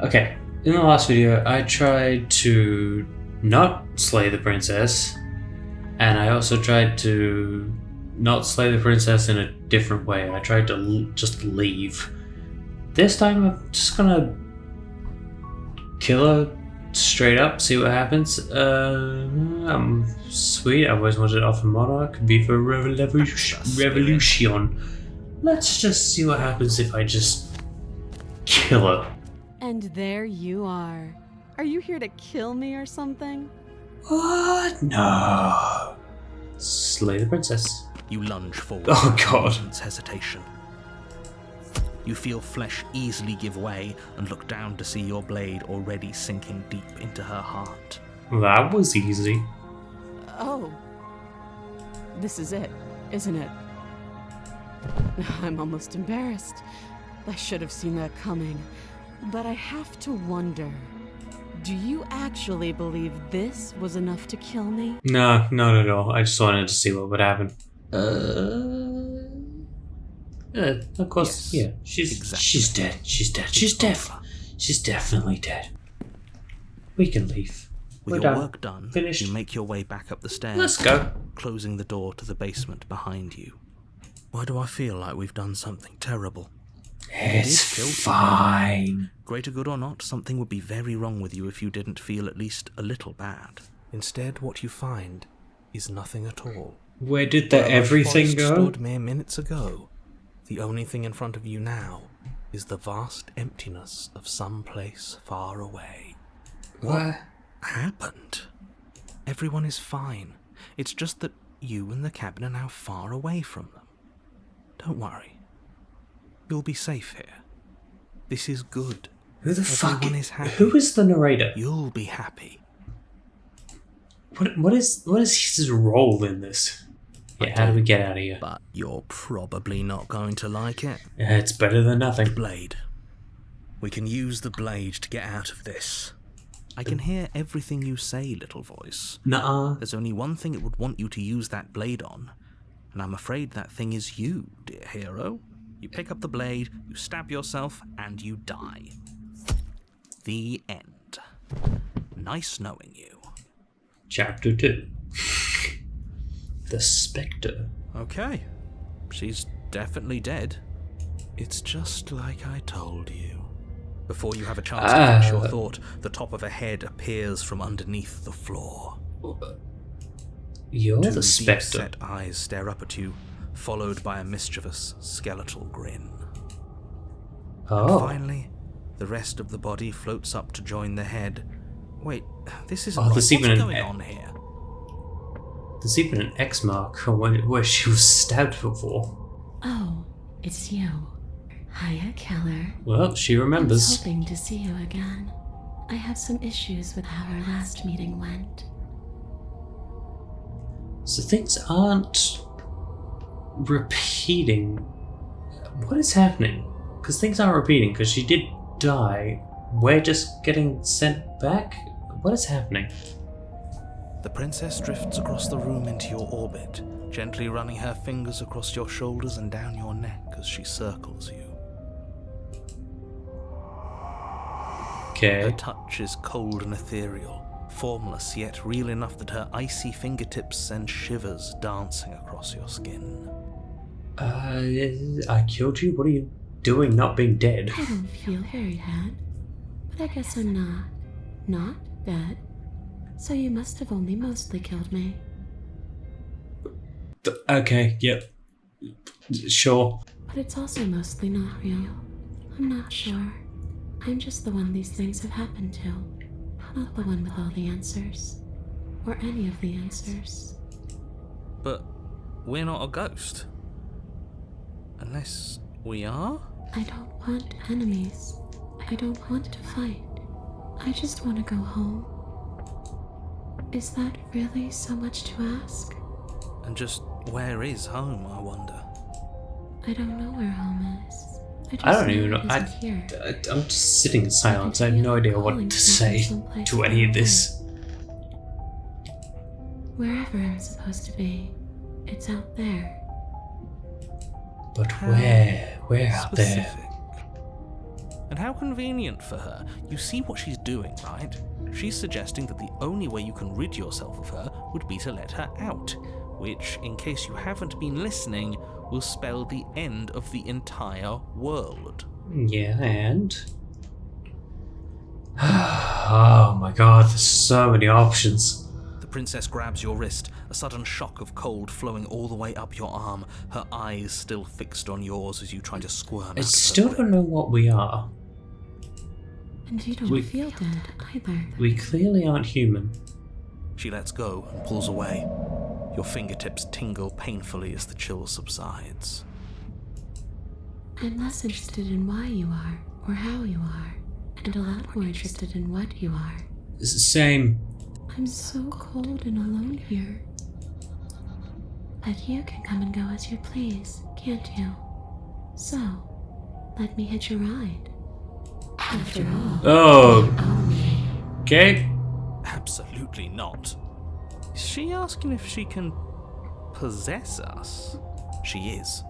Okay, in the last video, I tried to not slay the princess, and I also tried to not slay the princess in a different way. I tried to just leave. This time, I'm just gonna kill her straight up, see what happens. Sweet, I always wanted off a monarch. Could be for revolution. Let's just see what happens if I just kill her. And there you are. Are you here to kill me or something? What? No. Slay the princess. You lunge forward. Oh god. Without hesitation. You feel flesh easily give way and look down to see your blade already sinking deep into her heart. That was easy. Oh. This is it, isn't it? I'm almost embarrassed. I should have seen that coming. But I have to wonder, do you actually believe this was enough to kill me? No, not at all. I just wanted to see what would happen. Of course, Yes, yeah. She's exactly. dead. She's definitely dead. We can leave. With We're your done. work done, Finished. you make your way back up the stairs, Let's go. closing the door to the basement behind you. Why do I feel like we've done something terrible? It's killed fine. Greater good or not, something would be very wrong with you if you didn't feel at least a little bad. Instead, what you find is nothing at all. Where did the Where everything Forest go? stood mere minutes ago. The only thing in front of you now is the vast emptiness of some place far away. What? Happened? Everyone is fine. It's just that you and the cabin are now far away from them. Don't worry. You'll be safe here. This is good. Who the fuck? Everyone is happy. Who is the narrator? You'll be happy. What is his role in this? Yeah, how do we get out of here? But you're probably not going to like it. It's better than nothing. Blade. We can use the blade to get out of this. I can hear everything you say, little voice. Nuh-uh. There's only one thing it would want you to use that blade on, and I'm afraid that thing is you, dear hero. You pick up the blade, you stab yourself, and you die. The end. Nice knowing you. Chapter 2. The Spectre. Okay. She's definitely dead. It's just like I told you. Before you have a chance to finish your thought, the top of a head appears from underneath the floor. You're Two the Spectre. deep-set eyes stare up at you, followed by a mischievous skeletal grin. And Oh. finally, the rest of the body floats up to join the head. Wait, this isn't Oh, right. there's What's even an going E- on here? There's even an X mark where she was stabbed before. Oh, it's you. Hiya, Keller. Well, she I was remembers. hoping to see you again. I have some issues with how our last meeting went. So things aren't repeating. What is happening? Because things aren't repeating, because she did die. We're just getting sent back? What is happening? The princess drifts across the room into your orbit, gently running her fingers across your shoulders and down your neck as she circles you. Her Okay. touch is cold and ethereal, formless yet real enough that her icy fingertips send shivers dancing across your skin. I killed you? What are you doing not being dead? I don't feel very bad, but I guess I'm not dead. So you must have only mostly killed me. Okay, yep. Sure. But it's also mostly not real. I'm not sure. I'm just the one these things have happened to. Not the one with all the answers. Or any of the answers. But we're not a ghost. Unless we are? I don't want enemies. I don't want to fight. I just want to go home. Is that really so much to ask? And just where is home, I wonder? I don't know where home is. I don't even know. It isn't here. I'm just sitting in silence. I have no idea what to say to any of this. Wherever I'm supposed to be, it's out there. But where? Where out there? Specific. And how convenient for her. You see what she's doing, right? She's suggesting that the only way you can rid yourself of her would be to let her out, which, in case you haven't been listening, will spell the end of the entire world. Yeah, and... oh my god, there's so many options. The princess grabs your wrist, a sudden shock of cold flowing all the way up your arm, her eyes still fixed on yours as you try to squirm out I of still her don't know what we are. And you don't feel dead either. We clearly aren't human. She lets go and pulls away. Your fingertips tingle painfully as the chill subsides. I'm less interested in why you are, or how you are, and a lot more interested in what you are. It's the same. I'm so cold and alone here. But you can come and go as you please, can't you? So, let me hitch a ride. After all, Oh. Okay. Absolutely not. Is she asking if she can possess us? She is.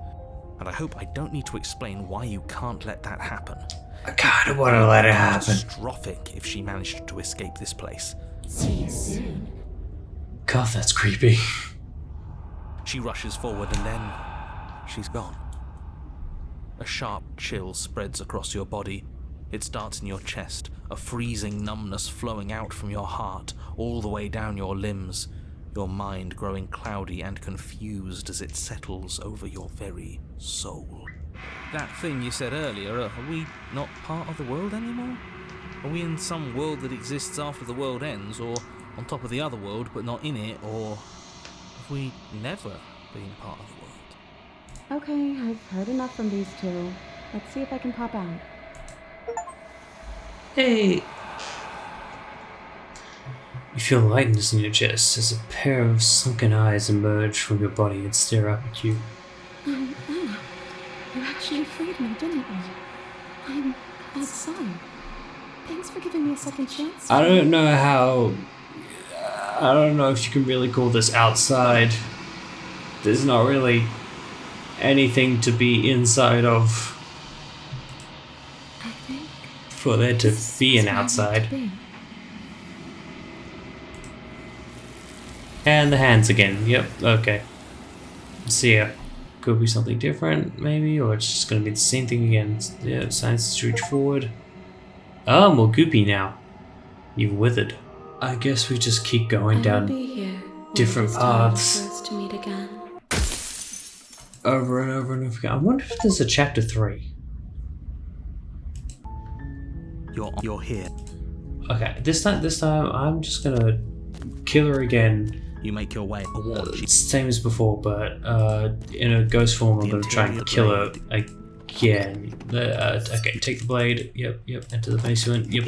And I hope I don't need to explain why you can't let that happen. I kind of want to let it happen. Catastrophic if she managed to escape this place. see you soon. God, that's creepy. She rushes forward and then she's gone. A sharp chill spreads across your body. It starts in your chest, a freezing numbness flowing out from your heart, all the way down your limbs, your mind growing cloudy and confused as it settles over your very soul. That thing you said earlier, are we not part of the world anymore? Are we in some world that exists after the world ends, or on top of the other world but not in it, or have we never been part of the world? Okay, I've heard enough from these two. Let's see if I can pop out. Hey. You feel lightness in your chest as a pair of sunken eyes emerge from your body and stare up at you. Anna, you actually freed me, didn't you? I'm outside. Thanks for giving me a second chance. I don't know how... I don't know if you can really call this outside. There's not really anything to be inside of I think for there to this be is an where I need outside. to be. And the hands again. Yep, okay. See ya. Could be something different, maybe, or it's just gonna be the same thing again. Yeah, science to reach forward. Oh, more goopy now. You've withered. I guess we just keep going I will down be here when different it is time paths. for us to meet again. Over and over and over again. I wonder if there's a chapter 3. You're here. Okay, this time I'm just gonna kill her again. You make your way. A warm Same as before, but in a ghost form. I'm gonna try and kill her again. Okay, take the blade. Yep. Enter the basement. Yep.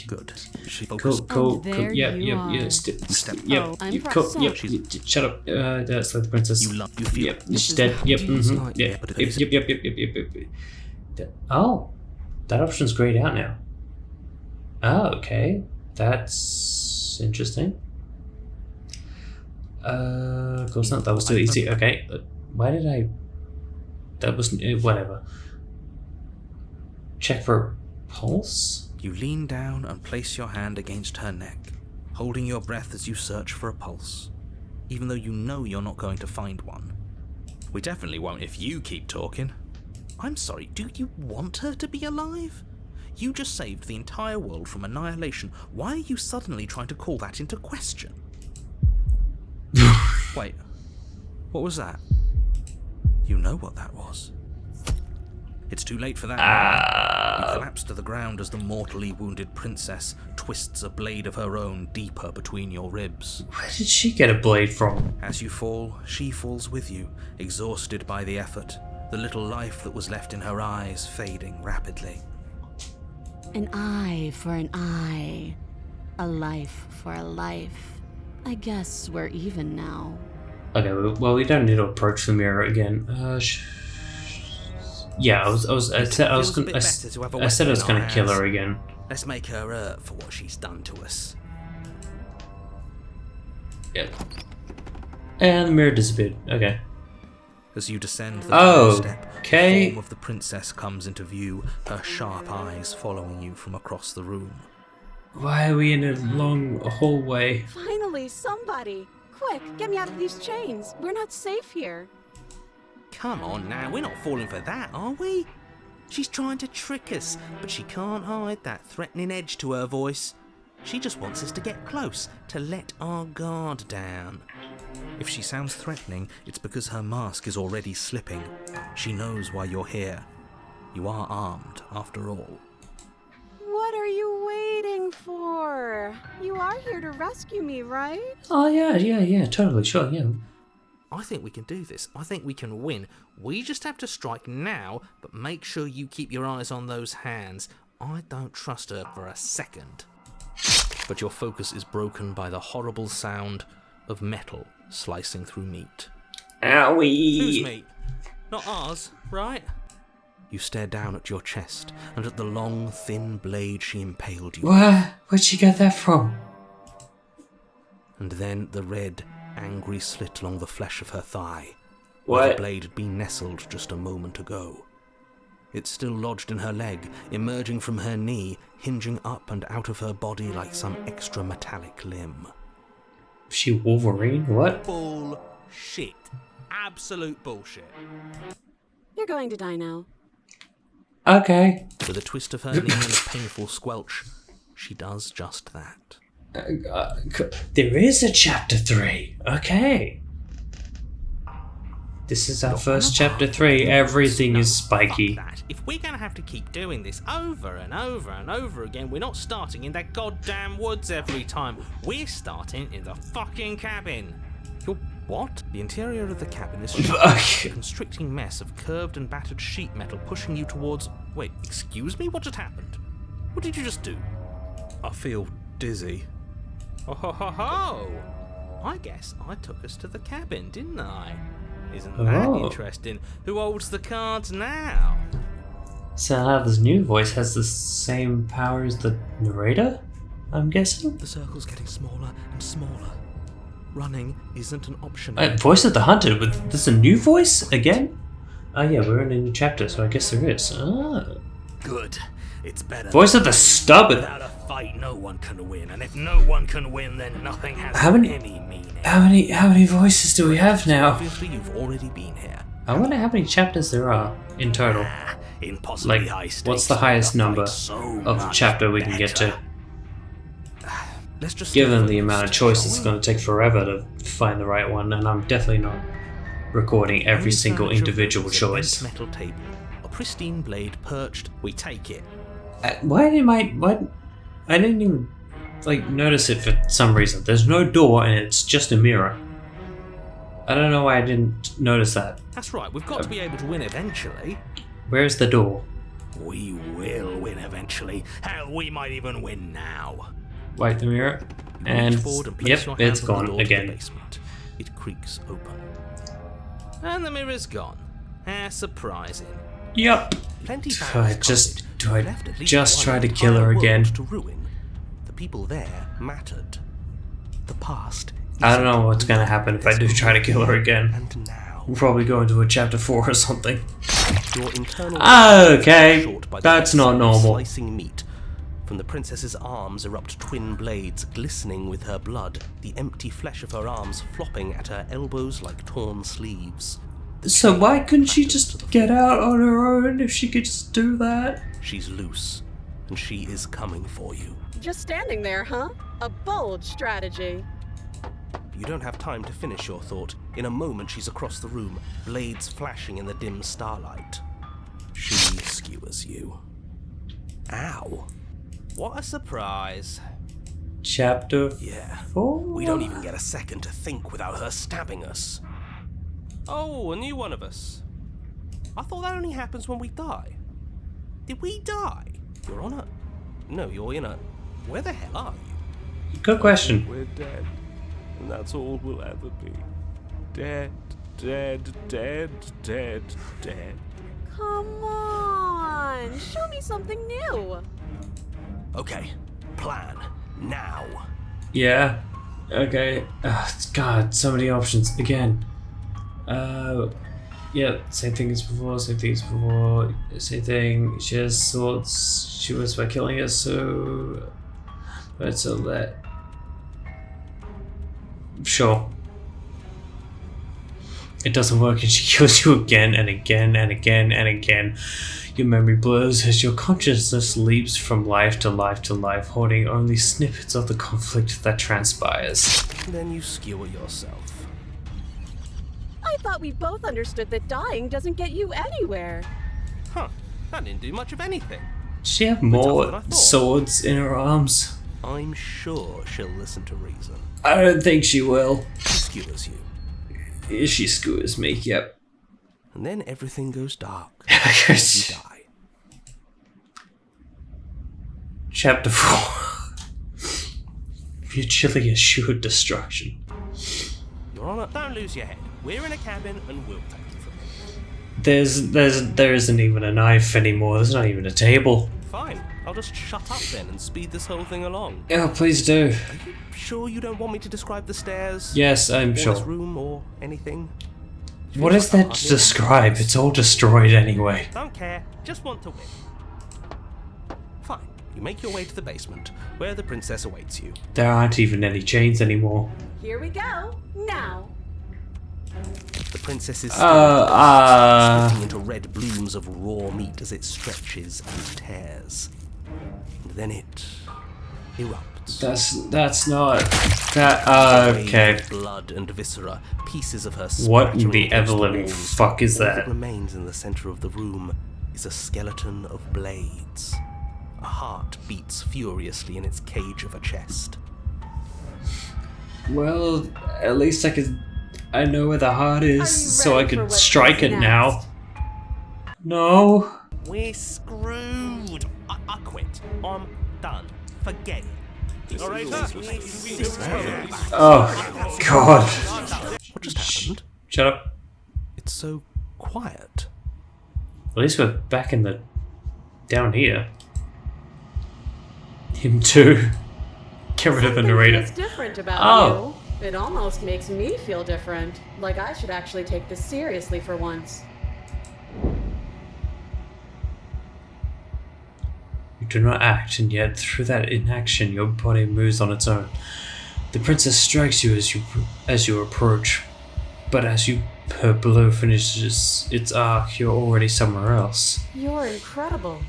Good. She Cool. there Yep. you are. Step. Yep. Oh, I'm Cool. pressed Yep. up. Shut up. That's like the princess. You feel Yep. it. She's dead. Yep. not Yeah. Yeah, but it is. Yep. Oh, that option's grayed out now. Oh, okay. That's interesting. Of course not. That was too easy. Okay. Why did I... That was... whatever. Check for pulse? You lean down and place your hand against her neck, holding your breath as you search for a pulse, even though you know you're not going to find one. We definitely won't if you keep talking. I'm sorry, do you want her to be alive? You just saved the entire world from annihilation. Why are you suddenly trying to call that into question? Wait, what was that? You know what that was. It's too late for that. You collapse to the ground as the mortally wounded princess twists a blade of her own deeper between your ribs. Where did she get a blade from? As you fall, she falls with you, exhausted by the effort, the little life that was left in her eyes fading rapidly. An eye for an eye. A life for a life. I guess we're even now. Okay, well, we don't need to approach the mirror again. Yeah, I said I was gonna kill her again. Let's make her hurt for what she's done to us. Yeah. And the mirror disappeared. Okay. As you descend the final step, okay. the form of the princess comes into view, her sharp eyes following you from across the room. Why are we in a long hallway? Finally, somebody! Quick, get me out of these chains. We're not safe here. Come on now, we're not falling for that, are we? She's trying to trick us, but she can't hide that threatening edge to her voice. She just wants us to get close, to let our guard down. If she sounds threatening, it's because her mask is already slipping. She knows why you're here. You are armed, after all. What are you waiting for? You are here to rescue me, right? Oh yeah, totally, sure, yeah. I think we can do this. I think we can win. We just have to strike now, but make sure you keep your eyes on those hands. I don't trust her for a second. But your focus is broken by the horrible sound of metal slicing through meat. Owie! Whose meat? Not ours, right? You stare down at your chest and at the long, thin blade she impaled you with. Where'd she get that from? And then the red, angry slit along the flesh of her thigh, What? where the blade had been nestled just a moment ago. It's still lodged in her leg, emerging from her knee, hinging up and out of her body like some extra metallic limb. She Wolverine? What? Bullshit. Absolute bullshit. You're going to die now. Okay. With a twist of her knee and a painful squelch, she does just that. There is a chapter 3. Okay. This is our first chapter 3. Everything is spiky. Fuck that. If we're going to have to keep doing this over and over and over again, we're not starting in that goddamn woods every time. We're starting in the fucking cabin. You're what? The interior of the cabin is a constricting mess of curved and battered sheet metal pushing you towards... Wait, excuse me? What just happened? What did you just do? I feel dizzy. Oh ho ho ho! I guess I took us to the cabin, didn't I? Isn't that interesting? Who holds the cards now? So now this new voice has the same power as the narrator? I'm guessing? The circle's getting smaller and smaller. Running isn't an option. Voice of the Hunted, with this a new voice again? Oh yeah, we're in a new chapter, so I guess there is. Oh. Good. It's better. Voice of the Stubborn. Without a fight, no one can win, and if no one can win, then nothing has How many- any meaning. How many voices do we have now? Obviously, you've already been here. I wonder how many chapters there are in total. Impossibly Like, high stakes. what's the highest The number fight's so of much chapter we can get to? better. Let's just Given the amount of choices, it's going to take forever to find the right one, and I'm definitely not recording every single individual choice. Metal table, a pristine blade perched. We take it. Why I didn't even notice it for some reason. There's no door and it's just a mirror. I don't know why I didn't notice that. That's right. We've got to be able to win eventually. Where's the door? We will win eventually. Hell, we might even win now. Light the mirror, You and reach forward and place yep, your hand it's on the gone door to the again. basement. It creaks open. And the mirror's gone. How surprising. Yep. Plenty Do found I this just cottage. do I Left at least just one try to kill entire her again? world to ruin. The people there mattered. The past. I don't know what's gonna happen if I do try to kill her again. And now, We'll probably go into a chapter 4 or something. your internal Okay, short by the that's not sound of normal. Slicing meat. From the princess's arms erupt twin blades, glistening with her blood, the empty flesh of her arms flopping at her elbows like torn sleeves. So why couldn't she just get out on her own if she could just do that? She's loose, and she is coming for you. Just standing there, huh? A bold strategy. You don't have time to finish your thought. In a moment, she's across the room, blades flashing in the dim starlight. She skewers you. Ow. What a surprise. Chapter Yeah. 4? We don't even get a second to think without her stabbing us. Oh, a new one of us. I thought that only happens when we die. Did we die? You're on a... No, you're in a... Where the hell are you? Good question. We're dead, and that's all we'll ever be. Dead, dead, dead, dead, dead. Come on, show me something new. Okay, plan. Now. Yeah. Okay. God, so many options again. Yeah, same thing as before, same thing as before, same thing. She has swords. She was by killing us, so let's let. Sure. It doesn't work and she kills you again and again and again and again. Your memory blurs as your consciousness leaps from life to life to life, holding only snippets of the conflict that transpires. Then you skewer yourself. I thought we both understood that dying doesn't get you anywhere. Huh, that didn't do much of anything. Does she have tougher than I more thought. swords in her arms? I'm sure she'll listen to reason. I don't think she will. She skewers you. She skewers me, yep. And then everything goes dark. And you die. Chapter 4. Mutually assured destruction. Your Honor, don't lose your head. We're in a cabin and we'll take you from here. There isn't even a knife anymore. There's not even a table. Fine, I'll just shut up then and speed this whole thing along. Oh, please do. Are you sure you don't want me to describe the stairs? Yes, I'm or sure. this room or anything? What is that to describe? It's all destroyed anyway. Don't care, just want to win. Fine, you make your way to the basement, where the princess awaits you. There aren't even any chains anymore. Here we go. Now. The princess is Uh, splitting into red blooms of raw meat as it stretches and tears. And then it erupts. That's not that. Okay. Blood and viscera, pieces of her. What in splattering the against Evelyn walls. fuck is All that? that remains in the center of the room is a skeleton of blades. A heart beats furiously in its cage of a chest. Well, at least I know where the heart Are you is, so I ready for can what strike comes it now. No. We're screwed. I quit. I'm done. Forget it. Narrator. Oh, God. What just happened? Shut up. It's so quiet. At least we're back in the... down here. Him too. Get rid of the narrator. It's different about Oh. you. It almost makes me feel different. Like I should actually take this seriously for once. You do not act, and yet through that inaction your body moves on its own. The princess strikes you as you approach, but as her blow finishes its arc, you're already somewhere else. You're incredible.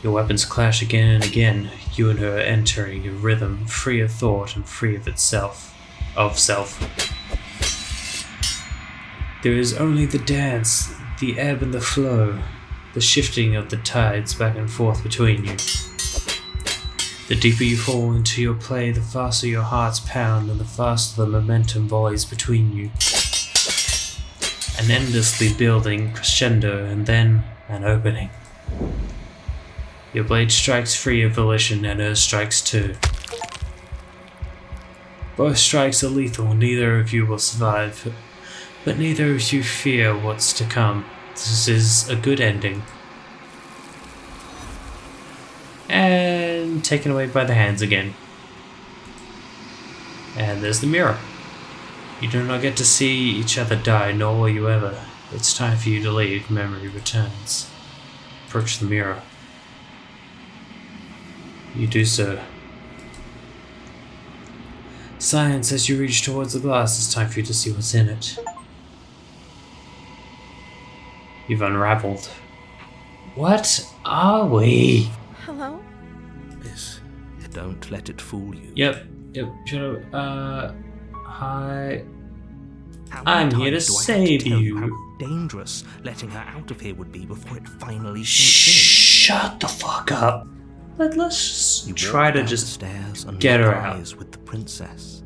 Your weapons clash again and again, you and her entering a rhythm free of thought and free of self. There is only the dance, the ebb and the flow, the shifting of the tides back and forth between you. The deeper you fall into your play, the faster your hearts pound and the faster the momentum volleys between you. An endlessly building crescendo and then an opening. Your blade strikes free of volition and hers strikes too. Both strikes are lethal, neither of you will survive, but neither of you fear what's to come. This is a good ending. And taken away by the hands again. And there's the mirror. You do not get to see each other die, nor will you ever. It's time for you to leave. Memory returns. Approach the mirror. You do so. Silence as you reach towards the glass. It's time for you to see what's in it. You've unraveled. What are we? Hello? This. Don't let it fool you. Yep, shut up. Hi. How I'm many here to times do I have save tell you. How dangerous letting her out of here would be before it finally sinks Shut the fuck up. Let's in. You just try walk to down the just stairs and get her lock out. eyes with the princess.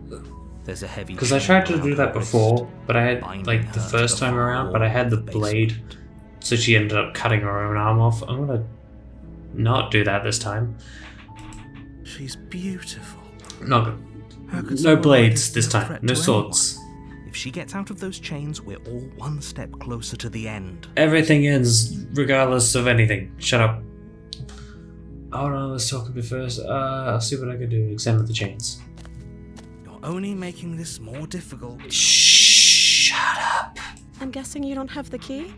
There's a heavy. Because I chain tried to around do her that wrist, before, but I had binding like the her to first time far around, but I had the wall of blade, basement. so she ended up cutting her own arm off. I'm gonna not do that this time. She's beautiful. Not good. How could No someone like blades this this be a time. threat No to swords. anyone? If she gets out of those chains, we're all one step closer to the end. Everything ends regardless of anything. Shut up. Hold on, let's talk a bit first. I'll see what I can do. Examine the chains. You're only making this more difficult. Shh. Shut up. I'm guessing you don't have the key?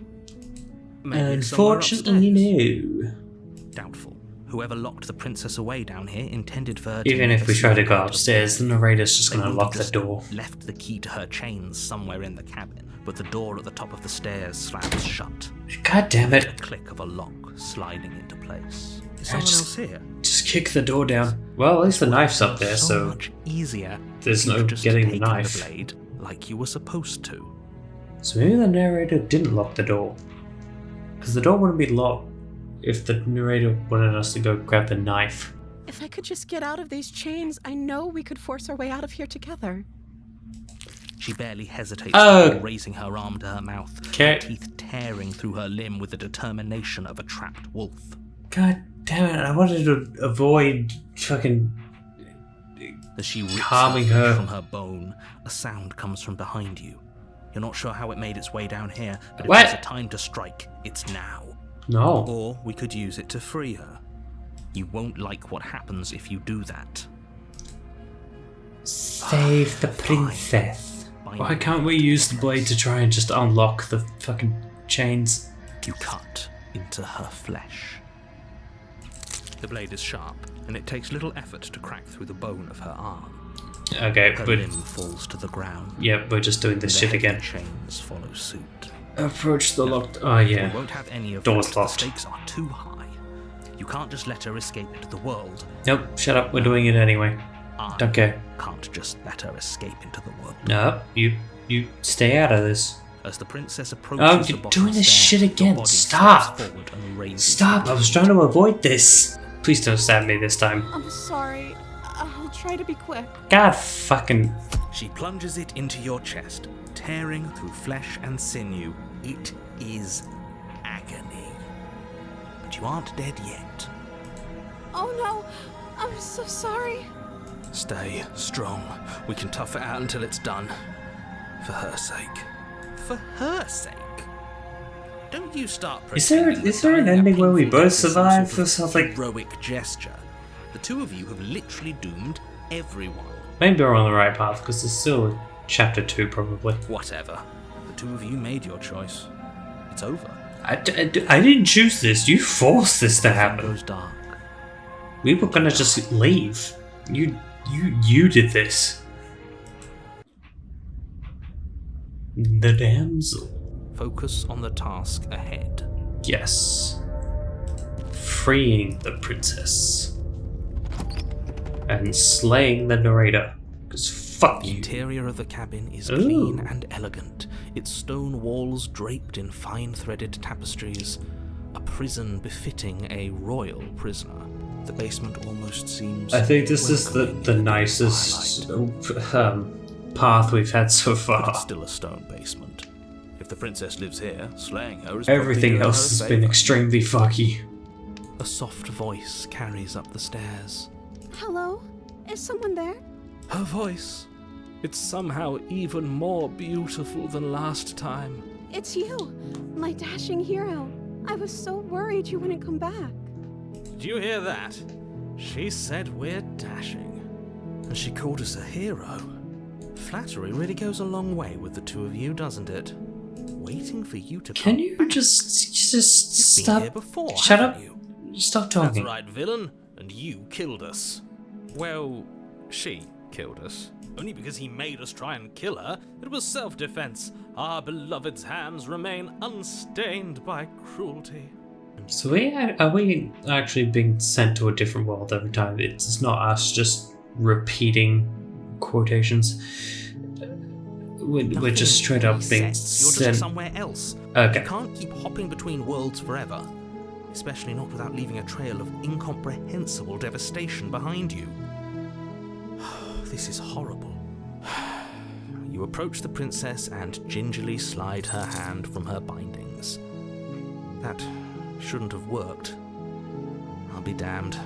Maybe it's somewhere Unfortunately, upstairs. no. Doubtful. Whoever locked the princess away down here intended for her Even to if never we try see to go light of upstairs, the day. narrator's just They gonna would have lock the just door. left the key to her chains somewhere in the cabin, but the door at the top of the stairs slams shut. God damn The it. click of a lock sliding into place. Is I someone just- else here? Just kick the door down. Well, at least the knife's up there, so much easier. there's if no you'd just getting the taken knife. the blade like you were supposed to. So maybe the narrator didn't lock the door. Because the door wouldn't be locked if the narrator wanted us to go grab the knife. If I could just get out of these chains, I know we could force our way out of here together. She barely hesitates Oh. before raising her arm to her mouth, Okay. her teeth tearing through her limb with the determination of a trapped wolf. God damn it, I wanted to avoid fucking... As she rips Calming her flesh her. from her bone, a sound comes from behind you. You're not sure how it made its way down here, but if What? there's a time to strike, it's now. No. Or we could use it to free her. You won't like what happens if you do that. Save the princess. Fine. Why can't we use the blade to try and just unlock the fucking chains? You cut into her flesh. The blade is sharp, and it takes little effort to crack through the bone of her arm. Okay, Her but limb falls to the ground. yeah, we're just doing this The shit heavy again. chains follow suit. Approach the locked... Oh, We yeah. won't have any of Door's that. The locked. stakes are too high. You can't just let her escape into the world. Nope, shut up, we're doing it anyway. I Don't care. can't just let her escape into the world. No, you stay out of this. As the princess Oh, approaches the you're bottom doing this stair, shit your again. body Stop. steps forward and raises Stop, you. I was trying to avoid this. Please don't stab me this time. I'm sorry. I'll try to be quick. God fucking... She plunges it into your chest, tearing through flesh and sinew. It is agony. But you aren't dead yet. Oh no! I'm so sorry. Stay strong. We can tough it out until it's done. For her sake. For her sake? Don't you start Is there pretending is there that an dying a ending where we painful both death is some survive sort or of something? heroic gesture. The two of you have literally doomed everyone. Maybe we're on the right path, because there's still chapter 2 probably. Whatever. The two of you made your choice. It's over. I didn't choose this, you forced this to Everything happen. goes dark. We were gonna just leave. You did this. The damsel. Focus on the task ahead. Yes. Freeing the princess. And slaying the narrator. Because fuck The you. interior of the cabin is Ooh. clean and elegant, its stone walls draped in fine-threaded tapestries, a prison befitting a royal prisoner. The basement almost seems I think this is the welcoming, nicest twilight, path we've had so but far. it's still a stone basement. If the princess lives here, slaying her is Everything probably else in has her been favour. extremely fucky. A soft voice carries up the stairs. Hello? Is someone there? Her voice. It's somehow even more beautiful than last time. It's you, my dashing hero. I was so worried you wouldn't come back. Did you hear that? She said we're dashing. And she called us a hero. Flattery really goes a long way with the two of you, doesn't it? Waiting for you to Can come you back. just You've been here stop? before, Shut haven't up. you? Stop That's talking. right, villain. And you killed us. Well, she killed us. Only because he made us try and kill her. It was self-defense. Our beloved's hands remain unstained by cruelty. So are we actually being sent to a different world every time? It's not us just repeating quotations. We're Nothing just straight up being resets. You're sent. just somewhere else. Okay. You can't keep hopping between worlds forever. Especially not without leaving a trail of incomprehensible devastation behind you. This is horrible. You approach the princess and gingerly slide her hand from her bindings. That shouldn't have worked. I'll be damned.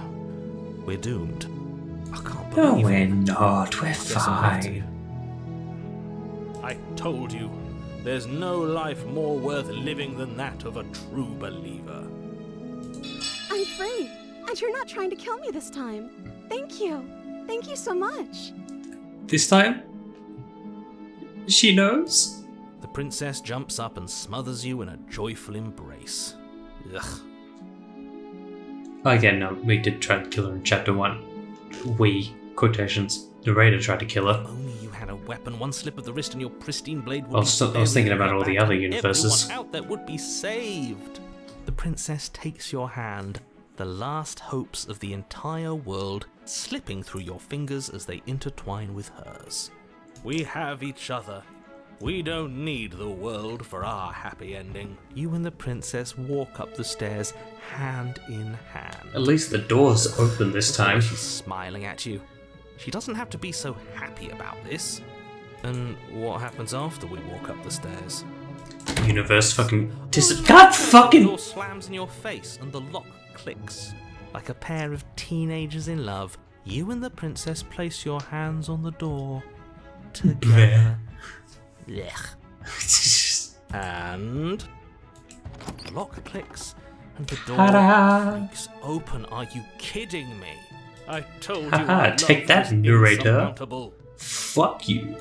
We're doomed. I can't No, believe we're it. not. We're Guess I'll have to. fine. I told you, there's no life more worth living than that of a true believer. I'm free, and you're not trying to kill me this time. Thank you. Thank you so much. This time? She knows? The princess jumps up and smothers you in a joyful embrace. Ugh. Again, no, we did try to kill her in chapter 1. We, quotations, Narrator tried to kill her. Only you had a weapon, one slip of the wrist and your pristine blade would I was thinking about all the other universes. Everyone out there would be saved. The princess takes your hand, the last hopes of the entire world slipping through your fingers as they intertwine with hers. We have each other. We don't need the world for our happy ending. You and the princess walk up the stairs, hand in hand. At least the door's open this time. She's smiling at you. She doesn't have to be so happy about this. And what happens after we walk up the stairs? Universe fucking God The fucking door slams in your face and the lock clicks. Like a pair of teenagers in love, you and the princess place your hands on the door together. Blech. And the lock clicks and the door Ta-da! creaks open. Are you kidding me? I told you. Haha, our take love that, was narrator. insurmountable. Fuck you.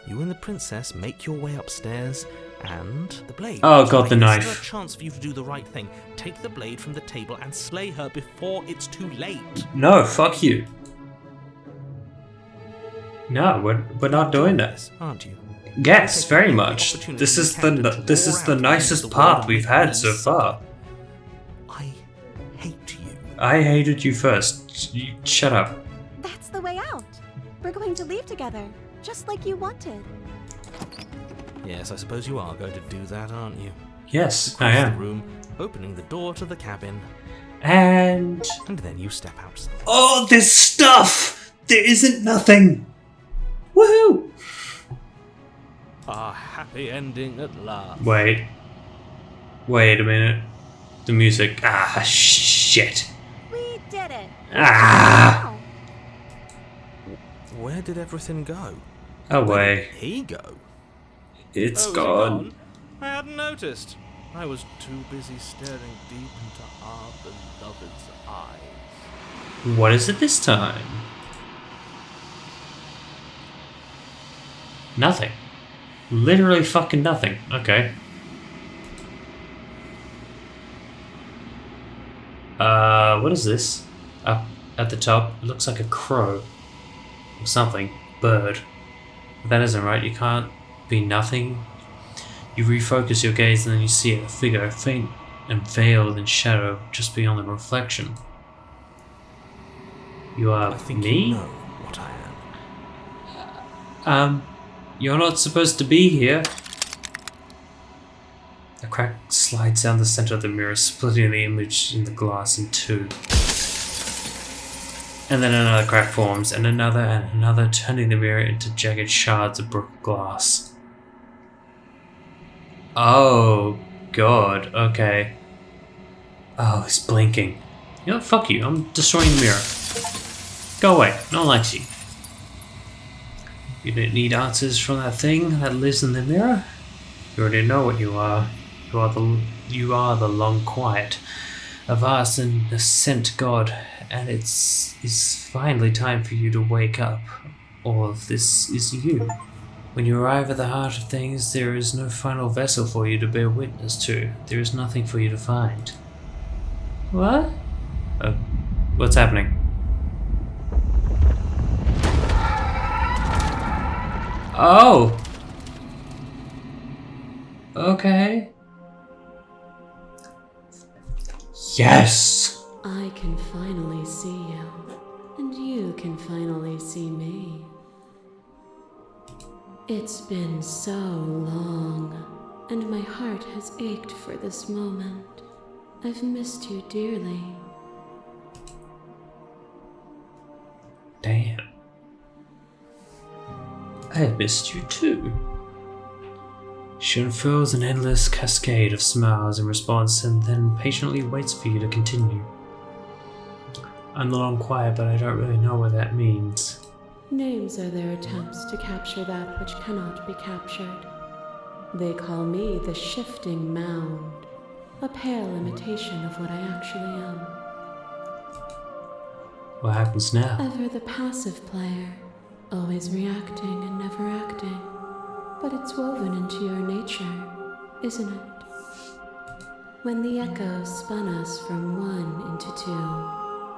You and the princess make your way upstairs, and the blade. Oh god, the Is knife. there a chance for you to do the right thing? Take the blade from the table and slay her before it's too late. No, fuck you. No, we're not doing that. Aren't you? Yes, very much. This is the nicest path we've had so far. I hate you. I hated you first. You, shut up. That's the way out. We're going to leave together, just like you wanted. Yes, I suppose you are going to do that, aren't you? Yes, I Across the am. room, opening the door to the cabin, And and then you step outside. oh, this stuff. There isn't nothing. Woohoo! A happy ending at last. Wait a minute. The music. Ah, shit. We did it. Ah, Wow. Where did everything go? away. Where did he go? It's Oh, is he gone. I hadn't noticed. I was too busy staring deep into our beloved's eyes. What is it this time? Nothing. Literally fucking nothing. Okay. What is this? Up at the top, it looks like a crow. Or something. Bird. But that isn't right, you can't be nothing. You refocus your gaze and then you see a figure, faint and veiled in shadow, just beyond the reflection. You are I think me? you know what I am. You're not supposed to be here. A crack slides down the center of the mirror, splitting the image in the glass in two. And then another crack forms, and another, turning the mirror into jagged shards of broken glass. Oh, God, okay. Oh, it's blinking. You know what, fuck you, I'm destroying the mirror. Go away, no one likes you. You don't need answers from that thing that lives in the mirror. You already know what you are. You are the long quiet, a vast and ascent god, and it's finally time for you to wake up. All of this is you. When you arrive at the heart of things, there is no final vessel for you to bear witness to. There is nothing for you to find. What? What's happening? Oh! Okay. Yes! I can finally see you, and you can finally see me. It's been so long, and my heart has ached for this moment. I've missed you dearly. Damn. I have missed you too. She unfurls an endless cascade of smiles in response and then patiently waits for you to continue. I'm the long quiet, but I don't really know what that means. Names are their attempts to capture that which cannot be captured. They call me the shifting mound, a pale imitation of what I actually am. What happens now? Ever the passive player, always reacting and never acting. but it's woven into your nature, isn't it? When the echo spun us from one into two,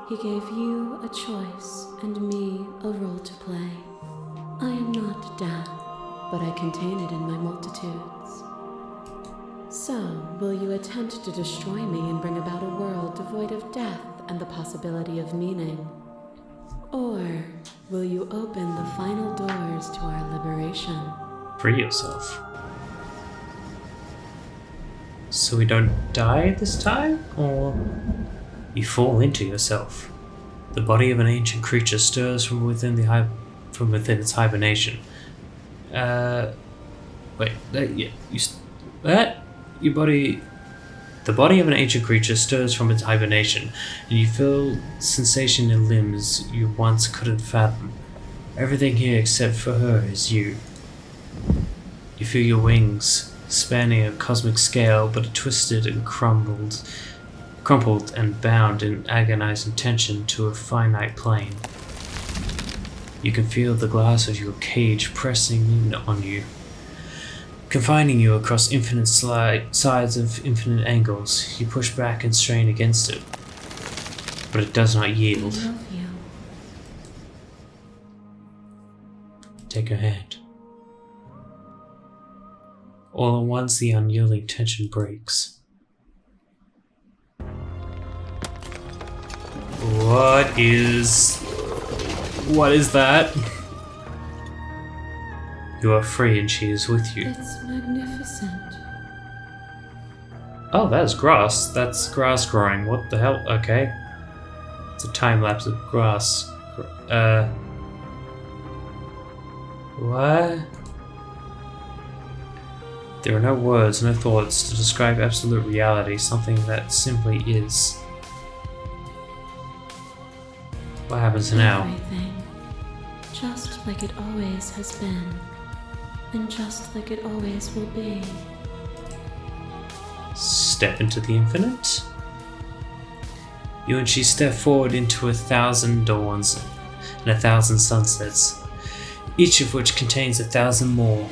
he gave you a choice and me a role to play. I am not death, but I contain it in my multitudes. So, will you attempt to destroy me and bring about a world devoid of death and the possibility of meaning? Or will you open the final doors to our liberation? Free yourself. So we don't die this time? Or you fall into yourself? The body of an ancient creature stirs from within its hibernation. The body of an ancient creature stirs from its hibernation, and you feel sensation in limbs you once couldn't fathom. Everything here except for her is you. You feel your wings spanning a cosmic scale, but are twisted and crumpled and bound in agonizing tension to a finite plane. You can feel the glass of your cage pressing in on you, confining you across infinite sides of infinite angles. You push back and strain against it, but it does not yield. I love you. Take her hand. All at once, the unyielding tension breaks. What is that? You are free and she is with you. It's magnificent. Oh, that's grass. That's grass growing. What the hell? Okay. It's a time lapse of grass. What? There are no words, no thoughts to describe absolute reality, something that simply is. What happens now? Everything. Just like it always has been. And just like it always will be. Step into the infinite? You and she step forward into 1,000 dawns and 1,000 sunsets, each of which contains 1,000 more.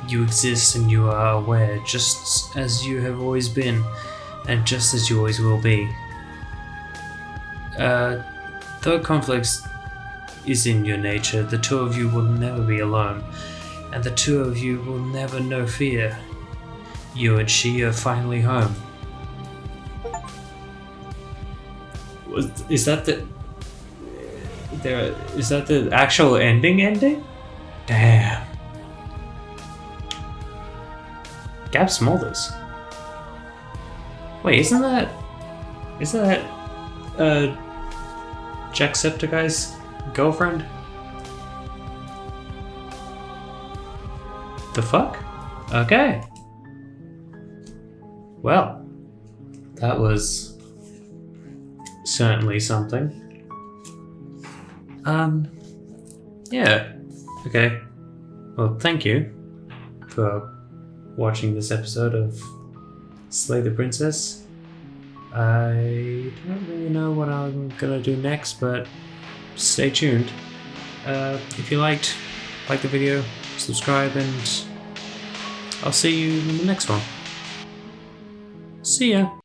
You exist and you are aware, just as you have always been, and just as you always will be. Though conflict is in your nature, the two of you will never be alone, and the two of you will never know fear. You and she are finally home. Is that the actual ending? Damn. Gab Smolders. Wait, isn't that Jacksepticeye's girlfriend? The fuck? Okay. Well, that was certainly something. Yeah. Okay. Well, thank you for watching this episode of Slay the Princess. I don't really know what I'm gonna do next, but stay tuned. If you like the video, subscribe, and I'll see you in the next one. See ya!